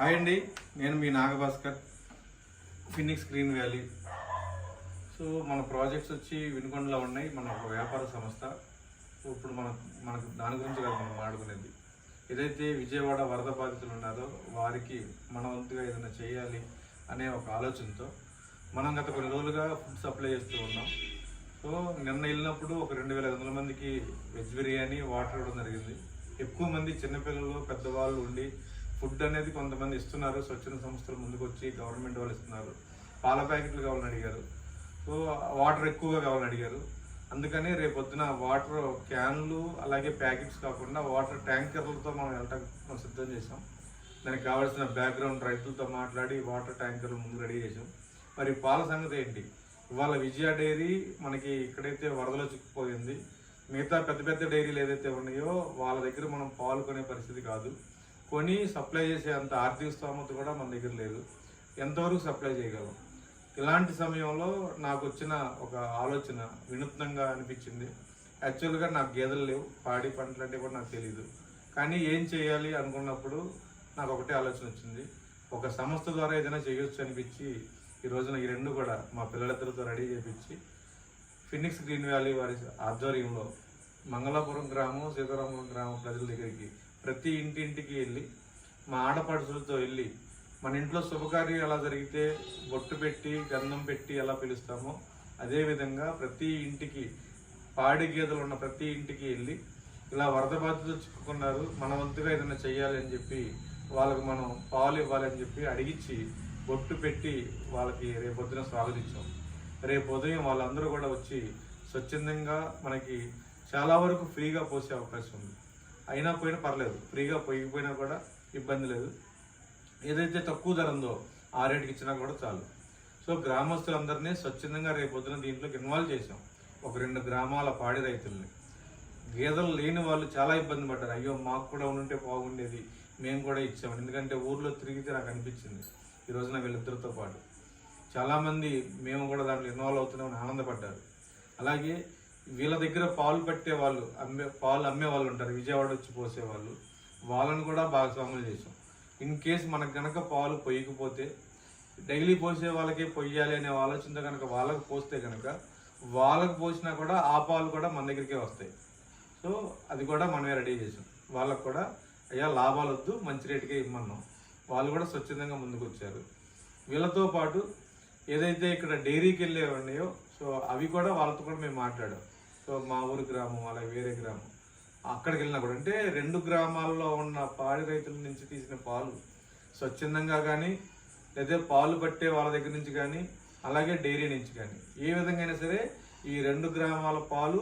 Hi అండి, నేను మీ నాగభాస్కర్, Phoenix green valley. So మన ప్రాజెక్ట్స్ వచ్చి వినుకొండలో ఉన్నాయి. మన ఒక వ్యాపార సంస్థ. ఇప్పుడు మనకు దాని గురించి కాదు మనం మాట్లాడుకునేది. ఏదైతే విజయవాడ వరద బాధితులు ఉన్నారో వారికి మన వంతుగా ఏదైనా చేయాలి అనే ఒక ఆలోచనతో మనం గత కొన్ని రోజులుగా ఫుడ్ సప్లై చేస్తూ ఉన్నాం. సో నిన్న వెళ్ళినప్పుడు ఒక 2500 మందికి వెజ్ బిర్యానీ, వాటర్ ఇవ్వడం జరిగింది. ఎక్కువ మంది చిన్నపిల్లలు, పెద్దవాళ్ళు ఉండి ఫుడ్ అనేది కొంతమంది ఇస్తున్నారు. స్వచ్ఛంద సంస్థలు ముందుకు వచ్చి గవర్నమెంట్ వాళ్ళు ఇస్తున్నారు. పాల ప్యాకెట్లు కావాలని అడిగారు. సో వాటర్ ఎక్కువగా కావాలని అడిగారు. అందుకని రేపొద్దున వాటర్ క్యాన్లు అలాగే ప్యాకెట్స్ కాకుండా వాటర్ ట్యాంకర్లతో మనం సిద్ధం చేసాం. దానికి కావాల్సిన బ్యాక్గ్రౌండ్ రైతులతో మాట్లాడి వాటర్ ట్యాంకర్లు ముందు రెడీ చేసాం. మరి పాల సంగతి ఏంటి? ఇవాళ విజయ డైరీ మనకి ఇక్కడైతే వరదలో చిక్కుపోయింది. మిగతా పెద్ద పెద్ద డైరీలు ఏదైతే ఉన్నాయో వాళ్ళ దగ్గర మనం పాలు కొనే పరిస్థితి కాదు. కొని సప్లై చేసే అంత ఆర్థిక స్తోమత కూడా మన దగ్గర లేదు. ఎంతవరకు సప్లై చేయగలం? ఇలాంటి సమయంలో నాకు వచ్చిన ఒక ఆలోచన వినూత్నంగా అనిపించింది. యాక్చువల్గా నాకు గేదెలు లేవు, పాడి పంటలు అంటే కూడా నాకు తెలియదు. కానీ ఏం చేయాలి అనుకున్నప్పుడు నాకు ఒకటే ఆలోచన వచ్చింది. ఒక సంస్థ ద్వారా ఏదైనా చేయొచ్చు అనిపించి ఈ రోజున ఈ రెండు కూడా మా పిల్లలిద్దరితో రెడీ చేయించి ఫినిక్స్ గ్రీన్ వ్యాలీ వారి ఆధ్వర్యంలో మంగళాపురం గ్రామం, సీతారామపురం గ్రామం ప్రజల దగ్గరికి ప్రతి ఇంటింటికి వెళ్ళి మా ఆడపడుచులతో వెళ్ళి మన ఇంట్లో శుభకార్యం ఎలా జరిగితే బొట్టు పెట్టి గంధం పెట్టి ఎలా పిలుస్తామో అదేవిధంగా ప్రతి ఇంటికి పాడి గేదెలు ఉన్న ప్రతి ఇంటికి వెళ్ళి ఇలా వరద బాధితులు చిక్కుకున్నారు, మన వంతుగా ఏదైనా చెయ్యాలి అని చెప్పి వాళ్ళకి మనం పాలు ఇవ్వాలి అని చెప్పి అడిగించి బొట్టు పెట్టి వాళ్ళకి రేపొద్దున స్వాగతించాం. రేపు ఉదయం వాళ్ళందరూ కూడా వచ్చి స్వచ్ఛందంగా మనకి చాలా వరకు ఫ్రీగా పోసే అవకాశం ఉంది. అయినా పోయినా పర్లేదు, ఫ్రీగా పోయిపోయినా కూడా ఇబ్బంది లేదు. ఏదైతే తక్కువ ధర ఉందో ఆ రేటుకి ఇచ్చినా కూడా చాలు. సో గ్రామస్తులందరినీ స్వచ్ఛందంగా రేపొద్దున దీంట్లోకి ఇన్వాల్వ్ చేసాం. ఒక 2 గ్రామాల పాడి రైతుల్ని. గేదెలు లేని వాళ్ళు చాలా ఇబ్బంది పడ్డారు. అయ్యో మాకు కూడా ఉంటే బాగుండేది, మేము కూడా ఇచ్చాము. ఎందుకంటే ఊర్లో తిరిగితే నాకు అనిపించింది ఈ రోజున వీళ్ళిద్దరితో పాటు చాలామంది మేము కూడా దాంట్లో ఇన్వాల్వ్ అవుతున్నామని ఆనందపడ్డారు. అలాగే వీళ్ళ దగ్గర పాలు పట్టే వాళ్ళు, పాలు అమ్మే వాళ్ళు ఉంటారు, విజయవాడ వచ్చి పోసేవాళ్ళు, వాళ్ళని కూడా భాగస్వాములు చేసాం. ఇన్ కేసు మనకు కనుక పాలు పొయ్యకపోతే డైలీ పోసే వాళ్ళకే పొయ్యాలి అనే ఆలోచనతో కనుక వాళ్ళకు పోస్తే కనుక వాళ్ళకు పోసినా కూడా ఆ పాలు కూడా మన దగ్గరికే వస్తాయి. సో అది కూడా మనమే రెడీ చేసాం. వాళ్ళకు కూడా అయ్యా లాభాలు వద్దు, మంచి రేటుకే ఇమ్మన్నాం. వాళ్ళు కూడా స్వచ్ఛందంగా ముందుకు వచ్చారు. వీళ్ళతో పాటు ఏదైతే ఇక్కడ డైరీకి వెళ్ళే ఉన్నాయో సో అవి కూడా వాళ్ళతో కూడా మేము మాట్లాడాం. సో మా ఊరి గ్రామం అలాగే వేరే గ్రామం అక్కడికి వెళ్ళినా కూడా అంటే 2 గ్రామాల్లో ఉన్న పాడి రైతుల నుంచి తీసిన పాలు స్వచ్ఛందంగా కానీ లేదా పాలు పట్టే వాళ్ళ దగ్గర నుంచి కానీ అలాగే డైరీ నుంచి కానీ ఏ విధంగా అయినా సరే ఈ 2 గ్రామాల పాలు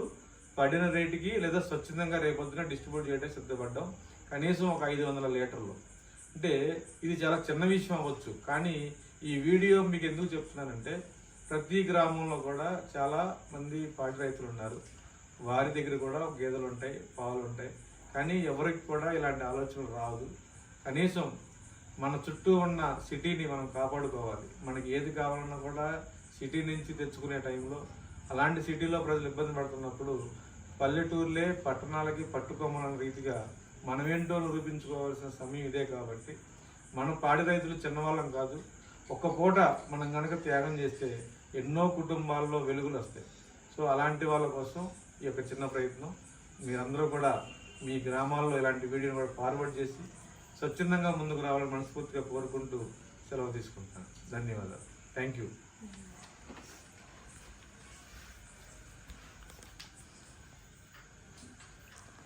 పడిన రేటుకి లేదా స్వచ్ఛందంగా రేపొద్దున డిస్ట్రిబ్యూట్ చేయడానికి సిద్ధపడ్డాం. కనీసం ఒక 500 లీటర్లు. అంటే ఇది చాలా చిన్న విషయం అవ్వచ్చు, కానీ ఈ వీడియో మీకు ఎందుకు చెప్తున్నానంటే ప్రతి గ్రామంలో కూడా చాలా మంది పాడి రైతులు ఉన్నారు. వారి దగ్గర కూడా గేదెలు ఉంటాయి, పాలు ఉంటాయి. కానీ ఎవరికి కూడా ఇలాంటి ఆలోచనలు రాదు. కనీసం మన చుట్టూ ఉన్న సిటీని మనం కాపాడుకోవాలి. మనకి ఏది కావాలన్నా కూడా సిటీ నుంచి తెచ్చుకునే టైంలో అలాంటి సిటీలో ప్రజలు ఇబ్బంది పడుతున్నప్పుడు పల్లెటూర్లే పట్టణాలకి పట్టుకోమన్న రీతిగా మనమేంటో నిరూపించుకోవాల్సిన సమయం ఇదే. కాబట్టి మనం పాడి రైతులు చిన్నవాళ్ళం కాదు. ఒక్క పూట మనం కనుక త్యాగం చేస్తే ఎన్నో కుటుంబాల్లో వెలుగులు వస్తాయి. సో అలాంటి వాళ్ళ కోసం ఈ యొక్క చిన్న ప్రయత్నం. మీరందరూ కూడా మీ గ్రామాల్లో ఇలాంటి వీడియోని కూడా ఫార్వర్డ్ చేసి స్వచ్ఛందంగా ముందుకు రావాలని మనస్ఫూర్తిగా కోరుకుంటూ సెలవు తీసుకుంటున్నాను. ధన్యవాదాలు. Thank you.